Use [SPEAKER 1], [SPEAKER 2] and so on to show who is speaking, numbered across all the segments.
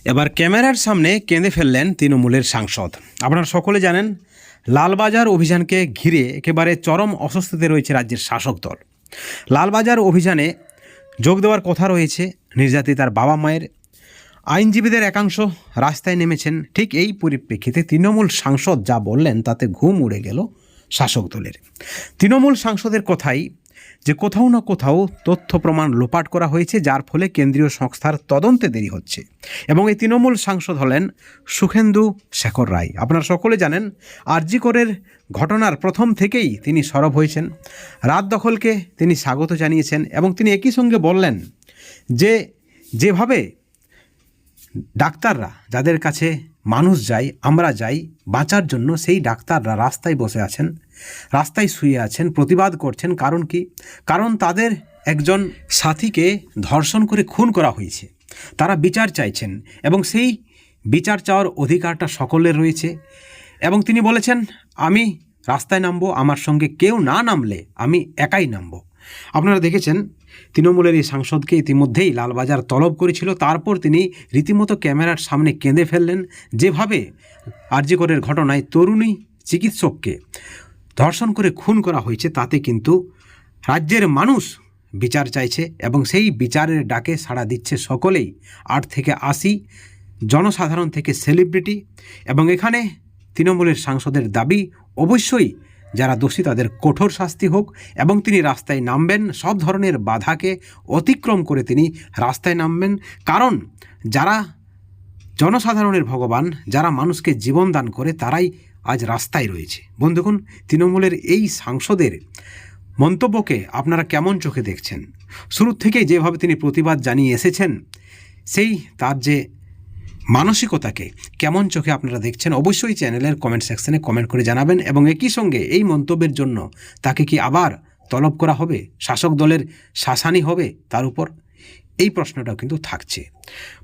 [SPEAKER 1] এবার ক্যামেরার সামনে কেঁদে ফেললেন তৃণমূলের সাংসদ। আপনারা সকলে জানেন, লালবাজার অভিযানকে ঘিরে একেবারে চরম অস্বস্তিতে রয়েছে রাজ্যের শাসক দল। লালবাজার অভিযানে যোগ দেওয়ার কথা রয়েছে নির্যাতিতার বাবা মায়ের। আইনজীবীদের একাংশ রাস্তায় নেমেছেন। ঠিক এই পরিপ্রেক্ষিতে তৃণমূল সাংসদ যা বললেন তাতে ঘুম উড়ে গেল শাসক দলের। তৃণমূল সাংসদের কথাই যে কোথাও না কোথাও তথ্য প্রমাণ লোপাট করা হয়েছে, যার ফলে কেন্দ্রীয় সংস্থার তদন্তে দেরি হচ্ছে। এবং এই তৃণমূল সাংসদ হলেন সুখেন্দু শেখর রায়। আপনারা সকলে জানেন, আরজি করের ঘটনার প্রথম থেকেই তিনি সরব হয়েছেন। রাত দখলকে তিনি স্বাগত জানিয়েছেন এবং তিনি একই সঙ্গে বললেন যে যেভাবে ডাক্তাররা যাদের কাছে মানুষ যায়, আমরা যাই বাঁচার জন্য, সেই ডাক্তাররা রাস্তায় বসে আছেন, রাস্তায় শুয়ে আছেন, প্রতিবাদ করছেন। কারণ কি? কারণ তাদের একজন সাথীকে ধর্ষণ করে খুন করা হয়েছে। তারা বিচার চাইছেন এবং সেই বিচার চাওয়ার অধিকারটা সকলের রয়েছে। এবং তিনি বলেছেন, আমি রাস্তায় নামবো, আমার সঙ্গে কেউ না নামলে আমি একাই নামবো। আপনারা দেখেছেন, তৃণমূলের এই সাংসদকে ইতিমধ্যেই লালবাজার তলব করেছিল। তারপর তিনি রীতিমতো ক্যামেরার সামনে কেঁদে ফেললেন। যেভাবে আরজি করের ঘটনায় তরুণী চিকিৎসককে ধর্ষণ করে খুন করা হয়েছে, তাতে কিন্তু রাজ্যের মানুষ বিচার চাইছে এবং সেই বিচারের ডাকে সাড়া দিচ্ছে সকলেই। 8 থেকে 80 জনসাধারণ থেকে সেলিব্রিটি। এবং এখানে তৃণমূলের সাংসদের দাবি, অবশ্যই যারা দোষী তাদের কঠোর শাস্তি হোক এবং তিনি রাস্তায় নামবেন। সব ধরনের বাধাকে অতিক্রম করে তিনি রাস্তায় নামবেন। কারণ যারা জনসাধারণের ভগবান, যারা মানুষকে জীবন দান করে, তারাই আজ রাস্তায় রয়েছে। বন্ধুগণ, তৃণমূলের এই সাংসদের মন্তব্যকে আপনারা কেমন চোখে দেখছেন? শুরু থেকেই যেভাবে তিনি প্রতিবাদ জানিয়ে এসেছেন, সেই তার যে মানসিকতাকে কেমন চোখে আপনারা দেখছেন, অবশ্যই চ্যানেলের কমেন্ট সেকশনে কমেন্ট করে জানাবেন। এবং একই সঙ্গে এই মন্তব্যের জন্য তাকে কি আবার তলব করা হবে, শাসক দলের শাসানি হবে তার উপর, এই প্রশ্নটাও কিন্তু থাকছে।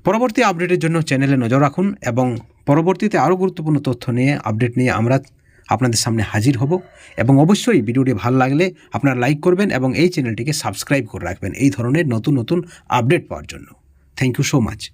[SPEAKER 1] পরবর্তী আপডেটের জন্য চ্যানেলে নজর রাখুন এবং পরবর্তীতে আরও গুরুত্বপূর্ণ তথ্য নিয়ে, আপডেট নিয়ে আমরা আপনাদের সামনে হাজির হব। এবং অবশ্যই ভিডিওটি ভালো লাগলে আপনারা লাইক করবেন এবং এই চ্যানেলটিকে সাবস্ক্রাইব করে রাখবেন এই ধরনের নতুন নতুন আপডেট পাওয়ার জন্য। Thank you so much.